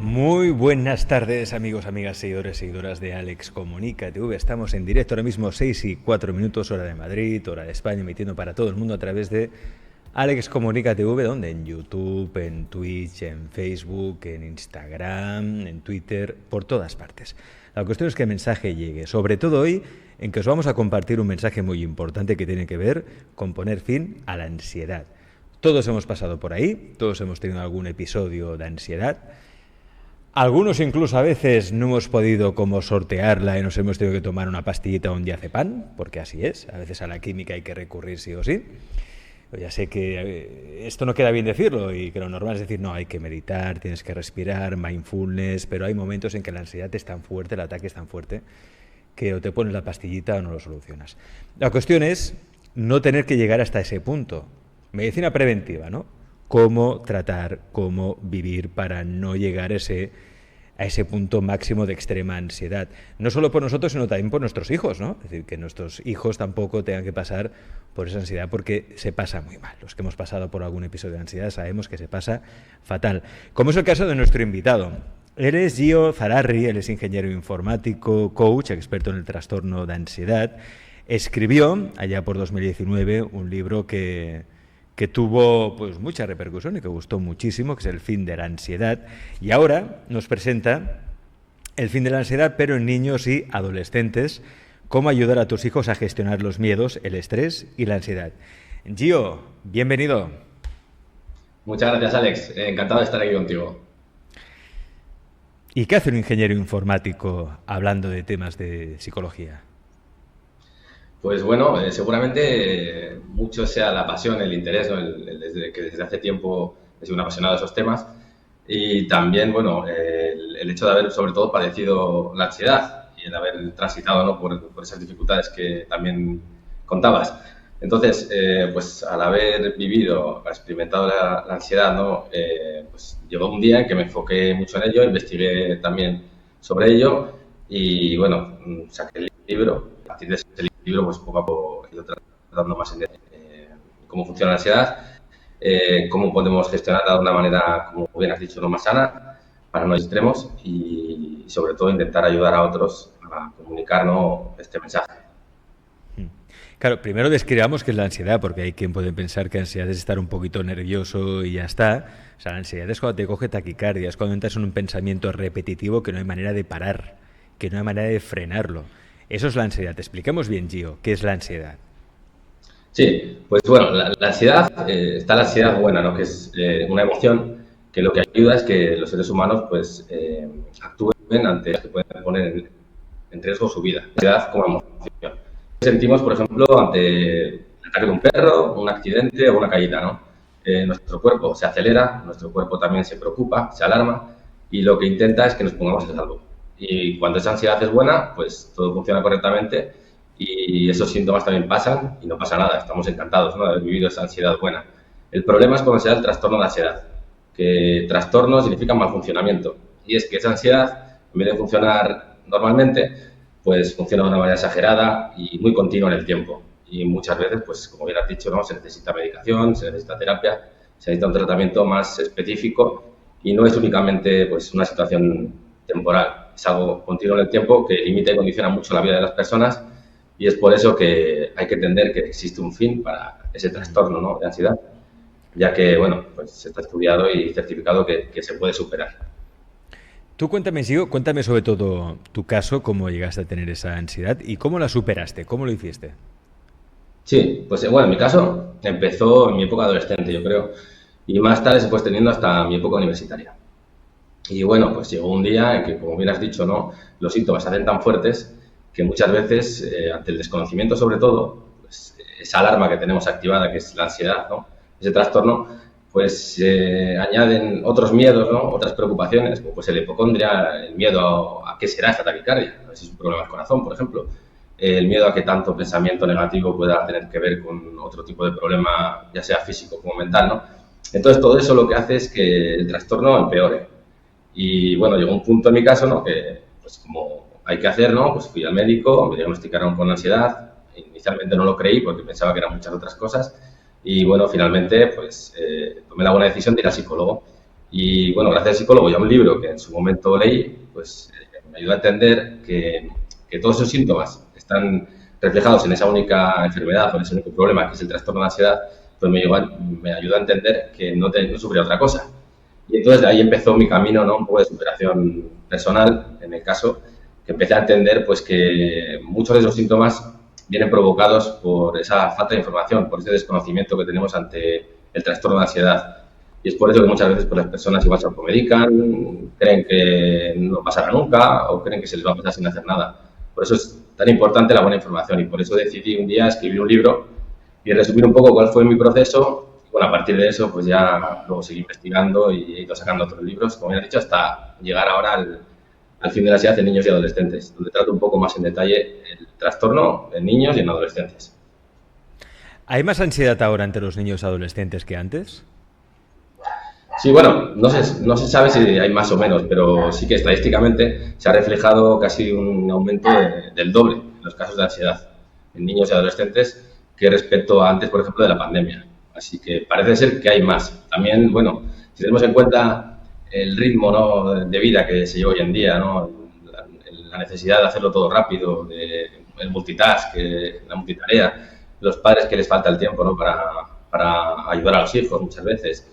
Muy buenas tardes, amigos, amigas, seguidores, seguidoras de Alex Comunica TV. Estamos en directo ahora mismo, 6:04, hora de Madrid, hora de España, emitiendo para todo el mundo a través de Alex Comunica TV, donde en YouTube, en Twitch, en Facebook, en Instagram, en Twitter, por todas partes. La cuestión es que el mensaje llegue, sobre todo hoy, en que os vamos a compartir un mensaje muy importante que tiene que ver con poner fin a la ansiedad. Todos hemos pasado por ahí, todos hemos tenido algún episodio de ansiedad. Algunos incluso a veces no hemos podido como sortearla y nos hemos tenido que tomar una pastillita o un diazepam, porque así es, a veces a la química hay que recurrir sí o sí. Ya sé que esto no queda bien decirlo y que lo normal es decir, no, hay que meditar, tienes que respirar, mindfulness, pero hay momentos en que la ansiedad es tan fuerte, el ataque es tan fuerte, que o te pones la pastillita o no lo solucionas. La cuestión es no tener que llegar hasta ese punto. Medicina preventiva, ¿no? Cómo tratar, cómo vivir para no llegar a ese punto máximo de extrema ansiedad. No solo por nosotros, sino también por nuestros hijos, ¿no? Es decir, que nuestros hijos tampoco tengan que pasar por esa ansiedad porque se pasa muy mal. Los que hemos pasado por algún episodio de ansiedad sabemos que se pasa fatal. Como es el caso de nuestro invitado. Él es Gio Zararri, él es ingeniero informático, coach, experto en el trastorno de ansiedad. Escribió, allá por 2019, un libro que tuvo pues mucha repercusión y que gustó muchísimo, que es El fin de la ansiedad. Y ahora nos presenta El fin de la ansiedad, pero en niños y adolescentes, cómo ayudar a tus hijos a gestionar los miedos, el estrés y la ansiedad. Gio, bienvenido. Muchas gracias, Alex. Encantado de estar aquí contigo. ¿Y qué hace un ingeniero informático hablando de temas de psicología? Pues bueno, seguramente mucho sea la pasión, el interés, ¿no? Que desde hace tiempo he sido un apasionado de esos temas. Y también, bueno, el hecho de haber, sobre todo, padecido la ansiedad y el haber transitado, ¿no? por esas dificultades que también contabas. Entonces, pues al haber vivido, experimentado la ansiedad, ¿no? Pues llegó un día en que me enfoqué mucho en ello, investigué también sobre ello y, bueno, saqué el libro. A partir de ese libro, pues poco a poco he ido tratando más en cómo funciona la ansiedad, cómo podemos gestionarla de una manera, como bien has dicho, no más sana, para no extremos y sobre todo intentar ayudar a otros a comunicar, ¿no? este mensaje. Claro, primero describamos qué es la ansiedad, porque hay quien puede pensar que ansiedad es estar un poquito nervioso y ya está. O sea, la ansiedad es cuando te coge taquicardia, es cuando entras en un pensamiento repetitivo que no hay manera de parar, que no hay manera de frenarlo. Eso es la ansiedad. Expliquemos bien, Gio, ¿qué es la ansiedad? Sí, pues bueno, la ansiedad, está la ansiedad buena, ¿no? Que es una emoción que lo que ayuda es que los seres humanos pues actúen ante las que pueden poner en riesgo su vida. La ansiedad como emoción. Sentimos, por ejemplo, ante el ataque de un perro, un accidente o una caída, ¿no? Nuestro cuerpo se acelera, nuestro cuerpo también se preocupa, se alarma y lo que intenta es que nos pongamos a salvo. Y cuando esa ansiedad es buena, pues todo funciona correctamente y esos síntomas también pasan y no pasa nada, estamos encantados, ¿no? de haber vivido esa ansiedad buena. El problema es cuando se da el trastorno de ansiedad, que trastorno significa mal funcionamiento y es que esa ansiedad, en vez de funcionar normalmente, pues funciona de una manera exagerada y muy continua en el tiempo. Y muchas veces, pues como bien has dicho, ¿no? se necesita medicación, se necesita terapia, se necesita un tratamiento más específico y no es únicamente pues una situación temporal, es algo continuo en el tiempo que limita y condiciona mucho la vida de las personas y es por eso que hay que entender que existe un fin para ese trastorno, ¿no? de ansiedad, ya que, bueno, pues está estudiado y certificado que se puede superar. Tú cuéntame, Gio, cuéntame sobre todo tu caso, cómo llegaste a tener esa ansiedad y cómo la superaste, cómo lo hiciste. Sí, pues bueno, en mi caso empezó en mi época adolescente, yo creo, y más tarde se fue extendiendo hasta mi época universitaria. Y bueno, pues llegó un día en que, como bien has dicho, ¿no? los síntomas se hacen tan fuertes que muchas veces, ante el desconocimiento sobre todo, pues, esa alarma que tenemos activada, que es la ansiedad, ¿no? ese trastorno, pues añaden otros miedos, ¿no? otras preocupaciones, como pues el hipocondria, el miedo a qué será esta taquicardia, a ver si es un problema del corazón, por ejemplo, el miedo a que tanto pensamiento negativo pueda tener que ver con otro tipo de problema, ya sea físico como mental, ¿no? Entonces, todo eso lo que hace es que el trastorno empeore. Y bueno, llegó un punto en mi caso, ¿no? que pues como hay que hacer, ¿no? pues fui al médico, me diagnosticaron con ansiedad, inicialmente no lo creí porque pensaba que eran muchas otras cosas y bueno, finalmente pues tomé la buena decisión de ir al psicólogo Y bueno, gracias al psicólogo y a un libro que en su momento leí, pues me ayudó a entender que todos esos síntomas están reflejados en esa única enfermedad o en ese único problema que es el trastorno de ansiedad, pues me ayudó a entender que no sufría otra cosa. Y entonces de ahí empezó mi camino, ¿no? Un poco de superación personal, en el caso, que empecé a entender pues que muchos de esos síntomas vienen provocados por esa falta de información, por ese desconocimiento que tenemos ante el trastorno de ansiedad. Y es por eso que muchas veces pues, las personas igual se automedican, creen que no pasará nunca o creen que se les va a pasar sin hacer nada. Por eso es tan importante la buena información y por eso decidí un día escribir un libro y resumir un poco cuál fue mi proceso. Y bueno, a partir de eso pues ya luego seguí investigando y he ido sacando otros libros, como ya he dicho, hasta llegar ahora al fin de la ansiedad en niños y adolescentes, donde trato un poco más en detalle el trastorno en niños y en adolescentes. ¿Hay más ansiedad ahora entre los niños y adolescentes que antes? Sí, bueno, no se sabe si hay más o menos, pero sí que estadísticamente se ha reflejado casi un aumento del doble en los casos de ansiedad en niños y adolescentes que respecto a antes, por ejemplo, de la pandemia. Así que parece ser que hay más. También, bueno, si tenemos en cuenta el ritmo, ¿no?, de vida que se lleva hoy en día, ¿no?, la necesidad de hacerlo todo rápido, el multitask, la multitarea, los padres que les falta el tiempo, ¿no?, para ayudar a los hijos muchas veces,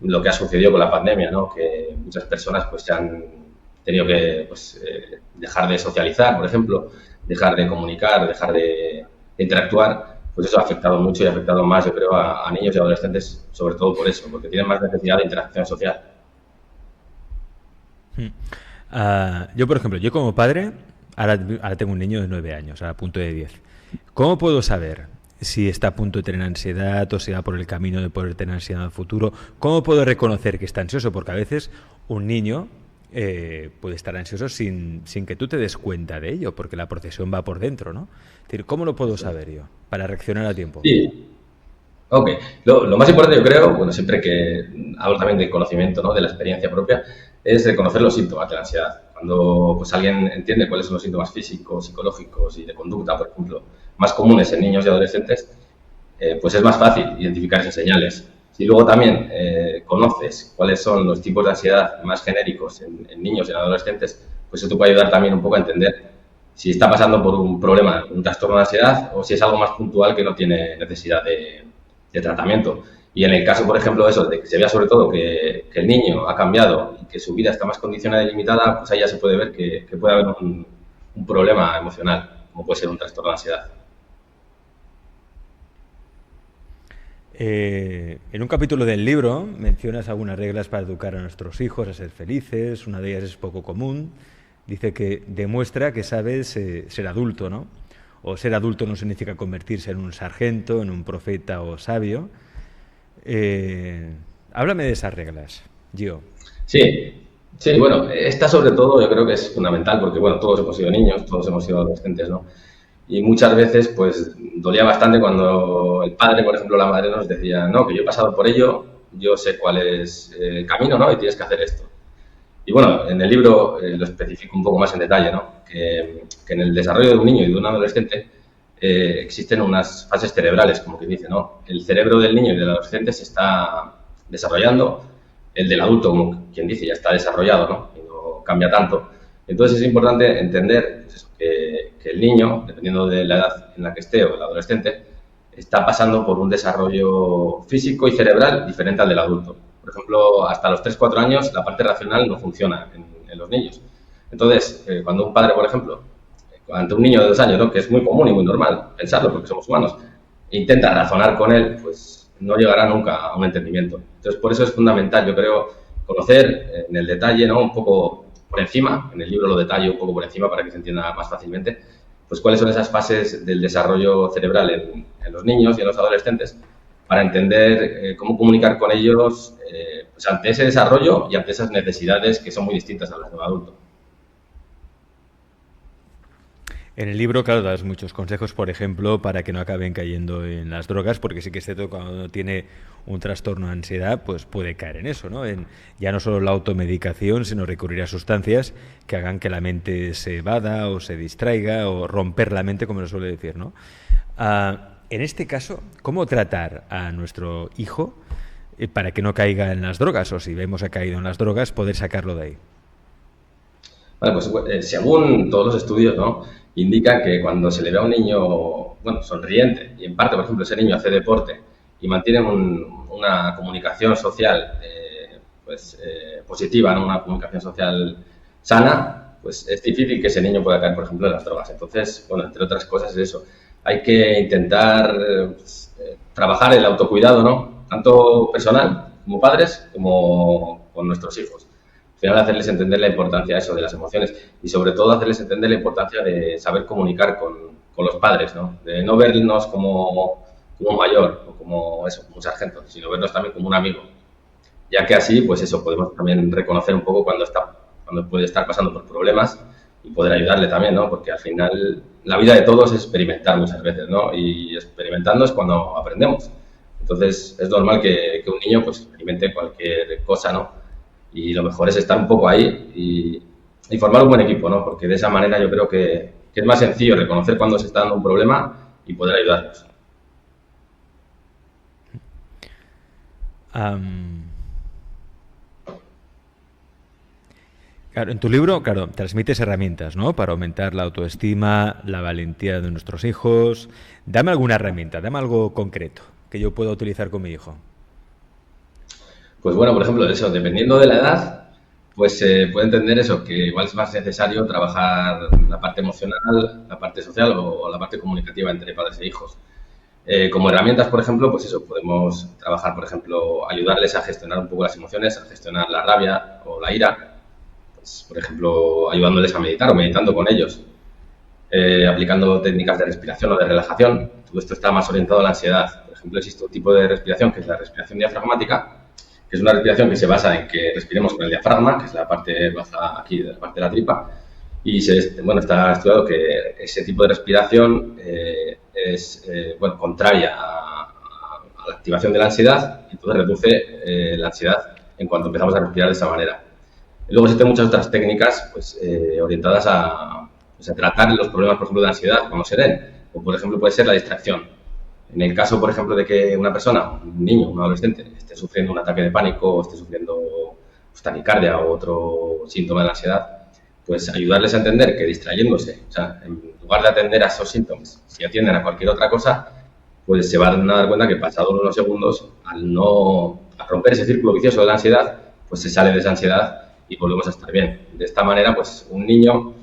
lo que ha sucedido con la pandemia, ¿no?, que muchas personas pues se han tenido que pues, dejar de socializar, por ejemplo, dejar de comunicar, dejar de interactuar, pues eso ha afectado mucho y ha afectado más, yo creo, a niños y adolescentes, sobre todo por eso, porque tienen más necesidad de interacción social. Yo, por ejemplo, yo como padre, ahora tengo un niño de 9 años, a punto de 10. ¿Cómo puedo saber si está a punto de tener ansiedad o si va por el camino de poder tener ansiedad en el futuro? ¿Cómo puedo reconocer que está ansioso? Porque a veces un niño puede estar ansioso sin que tú te des cuenta de ello, porque la procesión va por dentro, ¿no? Es decir, ¿cómo lo puedo saber yo para reaccionar a tiempo? Sí, ok. Lo más importante, yo creo, bueno, siempre que hablo también del conocimiento, ¿no?, de la experiencia propia, es reconocer los síntomas de la ansiedad. Cuando pues, alguien entiende cuáles son los síntomas físicos, psicológicos y de conducta, por ejemplo, más comunes en niños y adolescentes, pues es más fácil identificar esas señales. Si luego también conoces cuáles son los tipos de ansiedad más genéricos en niños y en adolescentes, pues eso te puede ayudar también un poco a entender si está pasando por un problema, un trastorno de ansiedad, o si es algo más puntual que no tiene necesidad de tratamiento. Y en el caso, por ejemplo, eso, de que se vea sobre todo que el niño ha cambiado y que su vida está más condicionada y limitada, pues ahí ya se puede ver que puede haber un problema emocional, como puede ser un trastorno de ansiedad. En un capítulo del libro mencionas algunas reglas para educar a nuestros hijos a ser felices. Una de ellas es poco común. Dice que demuestra que sabes ser adulto, ¿no? O ser adulto no significa convertirse en un sargento, en un profeta o sabio. Háblame de esas reglas, Gio. Sí, sí, bueno, esta sobre todo yo creo que es fundamental porque, bueno, todos hemos sido niños, todos hemos sido adolescentes, ¿no? Y muchas veces, pues, dolía bastante cuando el padre, por ejemplo, la madre nos decía, no, que yo he pasado por ello, yo sé cuál es el camino, ¿no?, y tienes que hacer esto. Y bueno, en el libro lo especifico un poco más en detalle, ¿no?, que en el desarrollo de un niño y de un adolescente existen unas fases cerebrales, como que dice, ¿no? El cerebro del niño y del adolescente se está desarrollando, el del adulto, como quien dice, ya está desarrollado, ¿no?, y no cambia tanto. Entonces es importante entender pues eso, que el niño, dependiendo de la edad en la que esté o el adolescente, está pasando por un desarrollo físico y cerebral diferente al del adulto. Por ejemplo, hasta los 3 o 4 años la parte racional no funciona en los niños. Entonces, cuando un padre, por ejemplo, ante un niño de 2 años, ¿no?, que es muy común y muy normal pensarlo porque somos humanos, intenta razonar con él, pues no llegará nunca a un entendimiento. Entonces, por eso es fundamental, yo creo, conocer en el detalle, ¿no?, un poco por encima, en el libro lo detallo un poco por encima para que se entienda más fácilmente, pues cuáles son esas fases del desarrollo cerebral en los niños y en los adolescentes para entender cómo comunicar con ellos pues ante ese desarrollo y ante esas necesidades que son muy distintas a las de un adulto. En el libro, claro, das muchos consejos, por ejemplo, para que no acaben cayendo en las drogas, porque sí que es cierto que cuando uno tiene un trastorno de ansiedad, pues puede caer en eso, ¿no? En ya no solo la automedicación, sino recurrir a sustancias que hagan que la mente se evada o se distraiga o romper la mente, como se suele decir, ¿no? En este caso, ¿cómo tratar a nuestro hijo para que no caiga en las drogas, o si vemos que ha caído en las drogas, poder sacarlo de ahí. Vale, pues según todos los estudios, ¿no? Indican que cuando se le ve a un niño, bueno, sonriente, y en parte, por ejemplo, ese niño hace deporte y mantiene una comunicación social positiva, ¿no? Una comunicación social sana, pues es difícil que ese niño pueda caer, por ejemplo, en las drogas. Entonces, bueno, entre otras cosas es eso. Hay que intentar trabajar el autocuidado, ¿no? Tanto personal como padres como con nuestros hijos. Al final, hacerles entender la importancia de eso, de las emociones, y sobre todo hacerles entender la importancia de saber comunicar con los padres, ¿no? De no vernos como un mayor o como eso, como un sargento, sino vernos también como un amigo. Ya que así, pues eso, podemos también reconocer un poco cuando puede estar pasando por problemas y poder ayudarle también, ¿no? Porque al final la vida de todos es experimentar muchas veces, ¿no? Y experimentando es cuando aprendemos. Entonces es normal que un niño pues experimente cualquier cosa, ¿no? Y lo mejor es estar un poco ahí y formar un buen equipo, ¿no? Porque de esa manera yo creo que es más sencillo reconocer cuando se está dando un problema y poder ayudarlos. Claro, en tu libro, claro, transmites herramientas, ¿no? Para aumentar la autoestima, la valentía de nuestros hijos. Dame alguna herramienta, dame algo concreto que yo pueda utilizar con mi hijo. Pues bueno, por ejemplo, eso, dependiendo de la edad, pues se puede entender eso, que igual es más necesario trabajar la parte emocional, la parte social o la parte comunicativa entre padres e hijos. Como herramientas, por ejemplo, pues eso, podemos trabajar, por ejemplo, ayudarles a gestionar un poco las emociones, a gestionar la rabia o la ira, pues, por ejemplo, ayudándoles a meditar o meditando con ellos, aplicando técnicas de respiración o de relajación. Todo esto está más orientado a la ansiedad. Por ejemplo, existe un tipo de respiración que es la respiración diafragmática, que es una respiración que se basa en que respiremos con el diafragma, que es la parte baja aquí de la parte de la tripa, y está estudiado que ese tipo de respiración es contraria a la activación de la ansiedad, y entonces reduce la ansiedad en cuanto empezamos a respirar de esa manera. Y luego existen muchas otras técnicas orientadas a tratar los problemas, por ejemplo, de ansiedad cuando se den, o por ejemplo puede ser la distracción. En el caso, por ejemplo, de que una persona, un niño, un adolescente, esté sufriendo un ataque de pánico o esté sufriendo taquicardia o otro síntoma de la ansiedad, pues ayudarles a entender que distrayéndose, o sea, en lugar de atender a esos síntomas, si atienden a cualquier otra cosa, pues se van a dar cuenta que pasados unos segundos, al romper ese círculo vicioso de la ansiedad, pues se sale de esa ansiedad y volvemos a estar bien. De esta manera, pues un niño,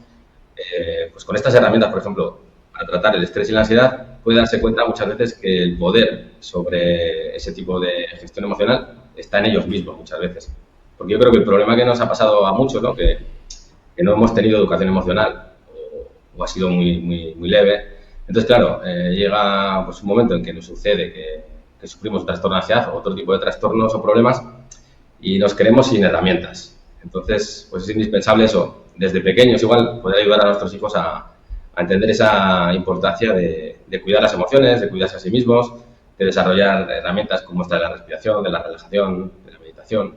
pues con estas herramientas, por ejemplo, para tratar el estrés y la ansiedad, puede darse cuenta muchas veces que el poder sobre ese tipo de gestión emocional está en ellos mismos muchas veces. Porque yo creo que el problema que nos ha pasado a muchos, ¿no? Que no hemos tenido educación emocional o ha sido muy leve. Entonces, claro, llega pues un momento en que nos sucede que sufrimos un trastorno de ansiedad o otro tipo de trastornos o problemas y nos queremos sin herramientas. Entonces, pues es indispensable eso, desde pequeños igual, poder ayudar a nuestros hijos a entender esa importancia de cuidar las emociones, de cuidarse a sí mismos, de desarrollar herramientas como esta de la respiración, de la relajación, de la meditación,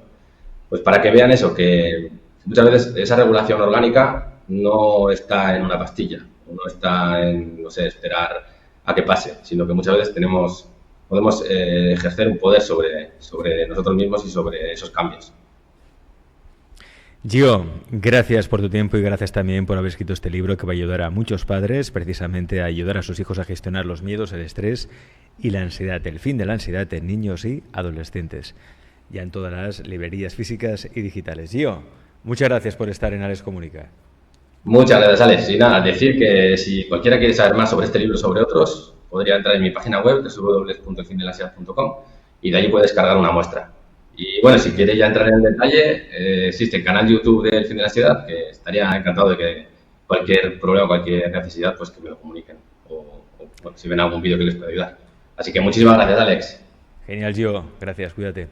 pues para que vean eso, que muchas veces esa regulación orgánica no está en una pastilla, no está en, no sé, esperar a que pase, sino que muchas veces podemos ejercer un poder sobre nosotros mismos y sobre esos cambios. Gio, gracias por tu tiempo y gracias también por haber escrito este libro que va a ayudar a muchos padres precisamente a ayudar a sus hijos a gestionar los miedos, el estrés y la ansiedad, el fin de la ansiedad en niños y adolescentes, ya en todas las librerías físicas y digitales. Gio, muchas gracias por estar en Alex Comunica. Muchas gracias, Alex. Y nada, decir que si cualquiera quiere saber más sobre este libro o sobre otros, podría entrar en mi página web, www.elfindelansiedad.com, y de ahí puede descargar una muestra. Y bueno, si quiere ya entrar en detalle, existe el canal YouTube del Fin de la Ansiedad, que estaría encantado de que cualquier problema, cualquier necesidad, pues que me lo comuniquen. O si ven algún vídeo que les pueda ayudar. Así que muchísimas gracias, Alex. Genial, Gio. Gracias, cuídate.